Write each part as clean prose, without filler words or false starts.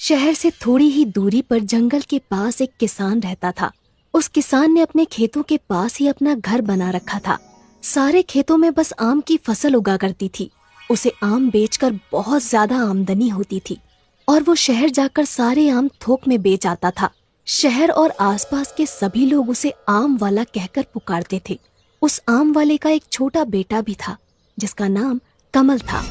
शहर से थोड़ी ही दूरी पर जंगल के पास एक किसान रहता था। उस किसान ने अपने खेतों के पास ही अपना घर बना रखा था। सारे खेतों में बस आम की फसल उगा करती थी। उसे आम बेचकर बहुत ज्यादा आमदनी होती थी और वो शहर जाकर सारे आम थोक में बेच आता था। शहर और आसपास के सभी लोग उसे आम वाला कहकर पुकारते थे। उस आम वाले का एक छोटा बेटा भी था जिसका नाम कमल था।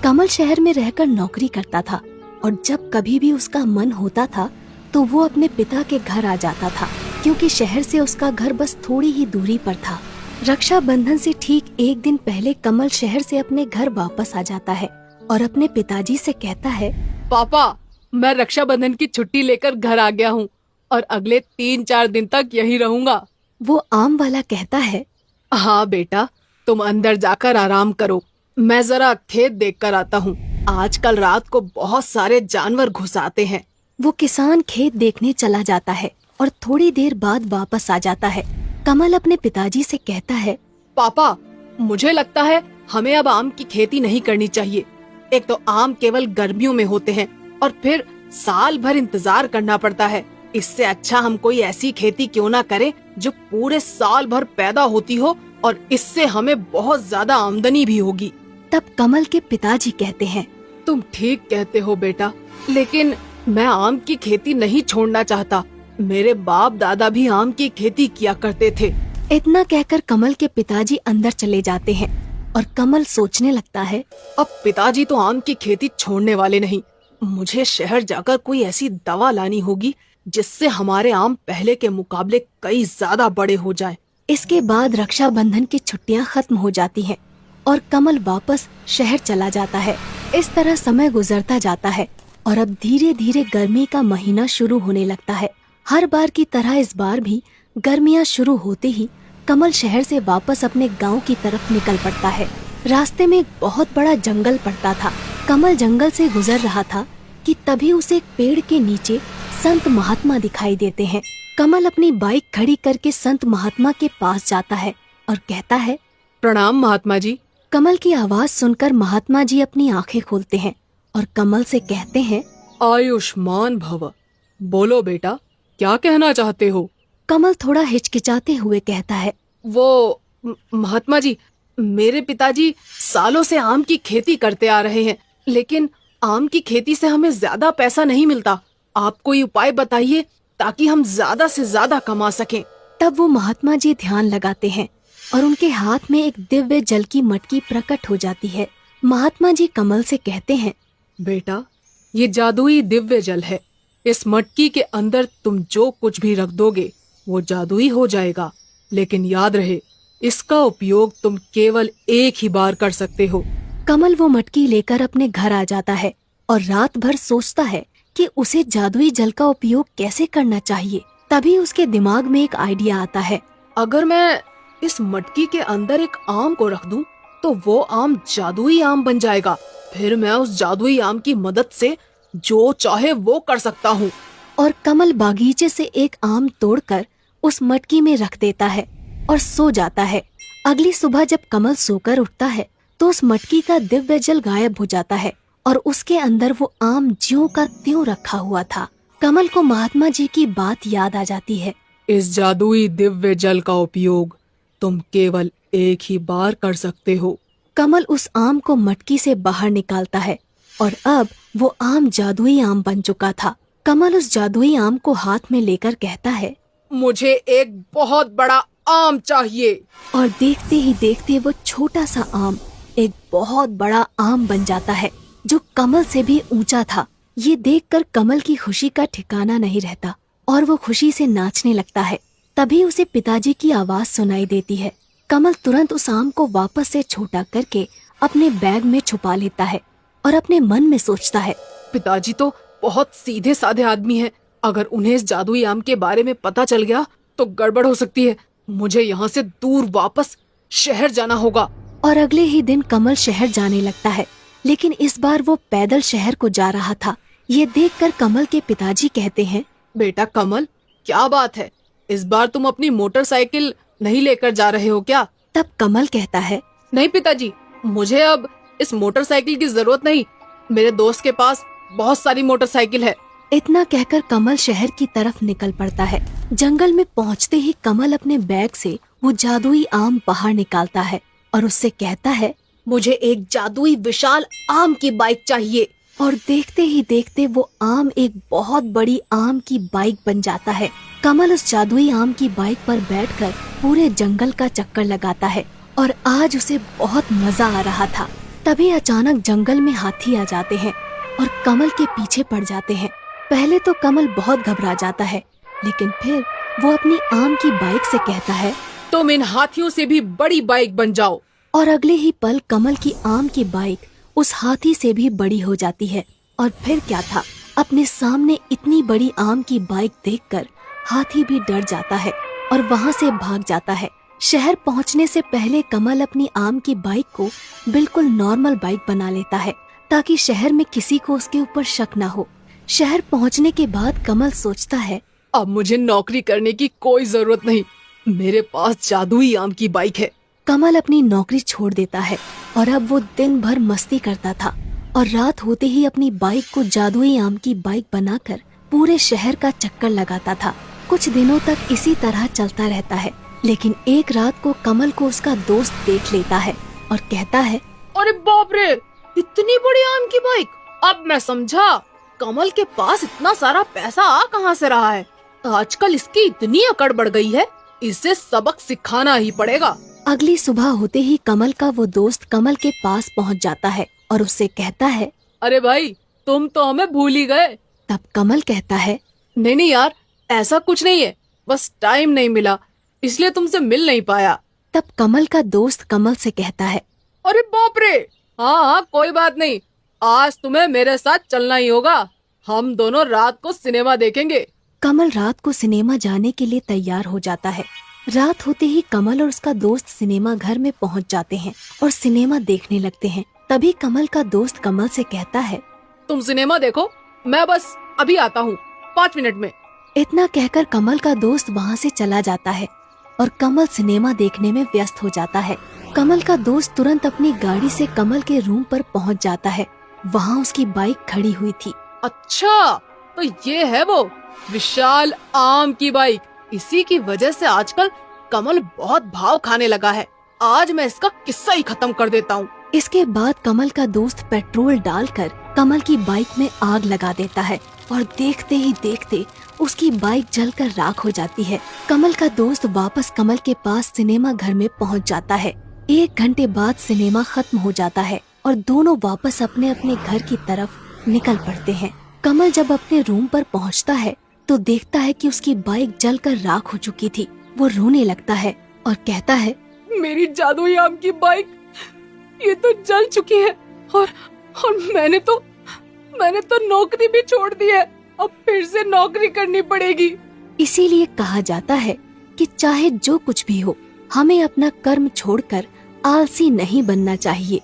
कमल शहर में रहकर नौकरी करता था और जब कभी भी उसका मन होता था तो वो अपने पिता के घर आ जाता था, क्योंकि शहर से उसका घर बस थोड़ी ही दूरी पर था। रक्षाबंधन से ठीक एक दिन पहले कमल शहर से अपने घर वापस आ जाता है और अपने पिताजी से कहता है, पापा, मैं रक्षाबंधन की छुट्टी लेकर घर आ गया हूँ और अगले 3-4 दिन तक यहीं रहूंगा। वो आम वाला कहता है, हाँ बेटा, तुम अंदर जाकर आराम करो, मैं जरा खेत देख कर आता हूँ। आजकल रात को बहुत सारे जानवर घुस आते हैं। वो किसान खेत देखने चला जाता है और थोड़ी देर बाद वापस आ जाता है। कमल अपने पिताजी से कहता है, पापा, मुझे लगता है हमें अब आम की खेती नहीं करनी चाहिए। एक तो आम केवल गर्मियों में होते हैं और फिर साल भर इंतजार करना पड़ता है। इससे अच्छा हम कोई ऐसी खेती क्यों ना करें जो पूरे साल भर पैदा होती हो और इससे हमें बहुत ज्यादा आमदनी भी होगी। तब कमल के पिताजी कहते हैं, तुम ठीक कहते हो बेटा, लेकिन मैं आम की खेती नहीं छोड़ना चाहता। मेरे बाप दादा भी आम की खेती किया करते थे। इतना कहकर कमल के पिताजी अंदर चले जाते हैं और कमल सोचने लगता है, अब पिताजी तो आम की खेती छोड़ने वाले नहीं। मुझे शहर जाकर कोई ऐसी दवा लानी होगी जिससे हमारे आम पहले के मुकाबले कई ज्यादा बड़े हो जाएं। इसके बाद रक्षाबंधन की छुट्टियां खत्म हो जाती हैं और कमल वापस शहर चला जाता है। इस तरह समय गुजरता जाता है और अब धीरे धीरे गर्मी का महीना शुरू होने लगता है। हर बार की तरह इस बार भी गर्मियां शुरू होते ही कमल शहर से वापस अपने गांव की तरफ निकल पड़ता है। रास्ते में एक बहुत बड़ा जंगल पड़ता था। कमल जंगल से गुजर रहा था कि तभी उसे एक पेड़ के नीचे संत महात्मा दिखाई देते हैं। कमल अपनी बाइक खड़ी करके संत महात्मा के पास जाता है और कहता है, प्रणाम महात्मा जी। कमल की आवाज सुनकर महात्मा जी अपनी आंखें खोलते हैं और कमल से कहते हैं, आयुष्मान भव। बोलो बेटा, क्या कहना चाहते हो? कमल थोड़ा हिचकिचाते हुए कहता है, वो महात्मा जी, मेरे पिताजी सालों से आम की खेती करते आ रहे हैं, लेकिन आम की खेती से हमें ज्यादा पैसा नहीं मिलता। आप कोई उपाय बताइए ताकि हम ज्यादा से ज्यादा कमा सकें। तब वो महात्मा जी ध्यान लगाते हैं और उनके हाथ में एक दिव्य जल की मटकी प्रकट हो जाती है। महात्मा जी कमल से कहते हैं, बेटा, ये जादुई दिव्य जल है। इस मटकी के अंदर तुम जो कुछ भी रख दोगे वो जादुई हो जाएगा, लेकिन याद रहे, इसका उपयोग तुम केवल एक ही बार कर सकते हो। कमल वो मटकी लेकर अपने घर आ जाता है और रात भर सोचता है कि उसे जादुई जल का उपयोग कैसे करना चाहिए। तभी उसके दिमाग में एक आइडिया आता है, अगर मैं इस मटकी के अंदर एक आम को रख दूं, तो वो आम जादुई आम बन जाएगा। फिर मैं उस जादुई आम की मदद से जो चाहे वो कर सकता हूँ। और कमल बागीचे से एक आम तोड़कर उस मटकी में रख देता है और सो जाता है। अगली सुबह जब कमल सोकर उठता है तो उस मटकी का दिव्य जल गायब हो जाता है और उसके अंदर वो आम ज्यों का त्यों रखा हुआ था। कमल को महात्मा जी की बात याद आ जाती है, इस जादुई दिव्य जल का उपयोग तुम केवल एक ही बार कर सकते हो। कमल उस आम को मटकी से बाहर निकालता है और अब वो आम जादुई आम बन चुका था। कमल उस जादुई आम को हाथ में लेकर कहता है, मुझे एक बहुत बड़ा आम चाहिए। और देखते ही देखते वो छोटा सा आम एक बहुत बड़ा आम बन जाता है जो कमल से भी ऊंचा था। ये देखकर कमल की खुशी का ठिकाना नहीं रहता और वो खुशी से नाचने लगता है। तभी उसे पिताजी की आवाज सुनाई देती है। कमल तुरंत उस आम को वापस से छोटा करके अपने बैग में छुपा लेता है और अपने मन में सोचता है, पिताजी तो बहुत सीधे साधे आदमी हैं। अगर उन्हें इस जादुई आम के बारे में पता चल गया तो गड़बड़ हो सकती है। मुझे यहाँ से दूर वापस शहर जाना होगा। और अगले ही दिन कमल शहर जाने लगता है, लेकिन इस बार वो पैदल शहर को जा रहा था। ये देखकर कमल के पिताजी कहते हैं, बेटा कमल, क्या बात है, इस बार तुम अपनी मोटरसाइकिल नहीं लेकर जा रहे हो क्या? तब कमल कहता है, नहीं पिताजी, मुझे अब इस मोटरसाइकिल की जरूरत नहीं। मेरे दोस्त के पास बहुत सारी मोटरसाइकिल है। इतना कहकर कमल शहर की तरफ निकल पड़ता है। जंगल में पहुंचते ही कमल अपने बैग से वो जादुई आम बाहर निकालता है और उससे कहता है, मुझे एक जादुई विशाल आम की बाइक चाहिए। और देखते ही देखते वो आम एक बहुत बड़ी आम की बाइक बन जाता है। कमल उस जादुई आम की बाइक पर बैठकर पूरे जंगल का चक्कर लगाता है और आज उसे बहुत मजा आ रहा था। तभी अचानक जंगल में हाथी आ जाते हैं और कमल के पीछे पड़ जाते हैं। पहले तो कमल बहुत घबरा जाता है, लेकिन फिर वो अपनी आम की बाइक से कहता है, तुम इन हाथियों से भी बड़ी बाइक बन जाओ। और अगले ही पल कमल की आम की बाइक उस हाथी से भी बड़ी हो जाती है। और फिर क्या था, अपने सामने इतनी बड़ी आम की बाइक देखकर हाथी भी डर जाता है और वहाँ से भाग जाता है। शहर पहुँचने से पहले कमल अपनी आम की बाइक को बिल्कुल नॉर्मल बाइक बना लेता है ताकि शहर में किसी को उसके ऊपर शक ना हो। शहर पहुँचने के बाद कमल सोचता है, अब मुझे नौकरी करने की कोई जरूरत नहीं, मेरे पास जादुई आम की बाइक है। कमल अपनी नौकरी छोड़ देता है और अब वो दिन भर मस्ती करता था और रात होते ही अपनी बाइक को जादुई आम की बाइक बनाकर पूरे शहर का चक्कर लगाता था। कुछ दिनों तक इसी तरह चलता रहता है, लेकिन एक रात को कमल को उसका दोस्त देख लेता है और कहता है, अरे बाप रे, इतनी बड़ी आम की बाइक! अब मैं समझा कमल के पास इतना सारा पैसा आ कहाँ से रहा है। आजकल इसकी इतनी अकड़ बढ़ गई है, इसे सबक सिखाना ही पड़ेगा। अगली सुबह होते ही कमल का वो दोस्त कमल के पास पहुंच जाता है और उससे कहता है, अरे भाई, तुम तो हमें भूल ही गए। तब कमल कहता है, नहीं यार, ऐसा कुछ नहीं है, बस टाइम नहीं मिला इसलिए तुमसे मिल नहीं पाया। तब कमल का दोस्त कमल से कहता है, अरे बाप रे, हाँ कोई बात नहीं, आज तुम्हें मेरे साथ चलना ही होगा। हम दोनों रात को सिनेमा देखेंगे। कमल रात को सिनेमा जाने के लिए तैयार हो जाता है। रात होते ही कमल और उसका दोस्त सिनेमा घर में पहुंच जाते हैं और सिनेमा देखने लगते हैं। तभी कमल का दोस्त कमल से कहता है, तुम सिनेमा देखो, मैं बस अभी आता हूँ 5 मिनट में। इतना कहकर कमल का दोस्त वहाँ से चला जाता है और कमल सिनेमा देखने में व्यस्त हो जाता है। कमल का दोस्त तुरंत अपनी गाड़ी से कमल के रूम पर पहुँच जाता है। वहाँ उसकी बाइक खड़ी हुई थी। अच्छा, तो ये है वो विशाल आम की बाइक। इसी की वजह से आजकल कमल बहुत भाव खाने लगा है। आज मैं इसका किस्सा ही खत्म कर देता हूँ। इसके बाद कमल का दोस्त पेट्रोल डालकर कमल की बाइक में आग लगा देता है और देखते ही देखते उसकी बाइक जलकर राख हो जाती है। कमल का दोस्त वापस कमल के पास सिनेमा घर में पहुंच जाता है। 1 घंटे बाद सिनेमा खत्म हो जाता है और दोनों वापस अपने अपने घर की तरफ निकल पड़ते हैं। कमल जब अपने रूम पर पहुंचता है तो देखता है कि उसकी बाइक जलकर राख हो चुकी थी। वो रोने लगता है और कहता है, मेरी जादुई आम की बाइक ये तो जल चुकी है और मैंने तो नौकरी भी छोड़ दी है। अब फिर से नौकरी करनी पड़ेगी। इसीलिए कहा जाता है कि चाहे जो कुछ भी हो, हमें अपना कर्म छोड़कर आलसी नहीं बनना चाहिए।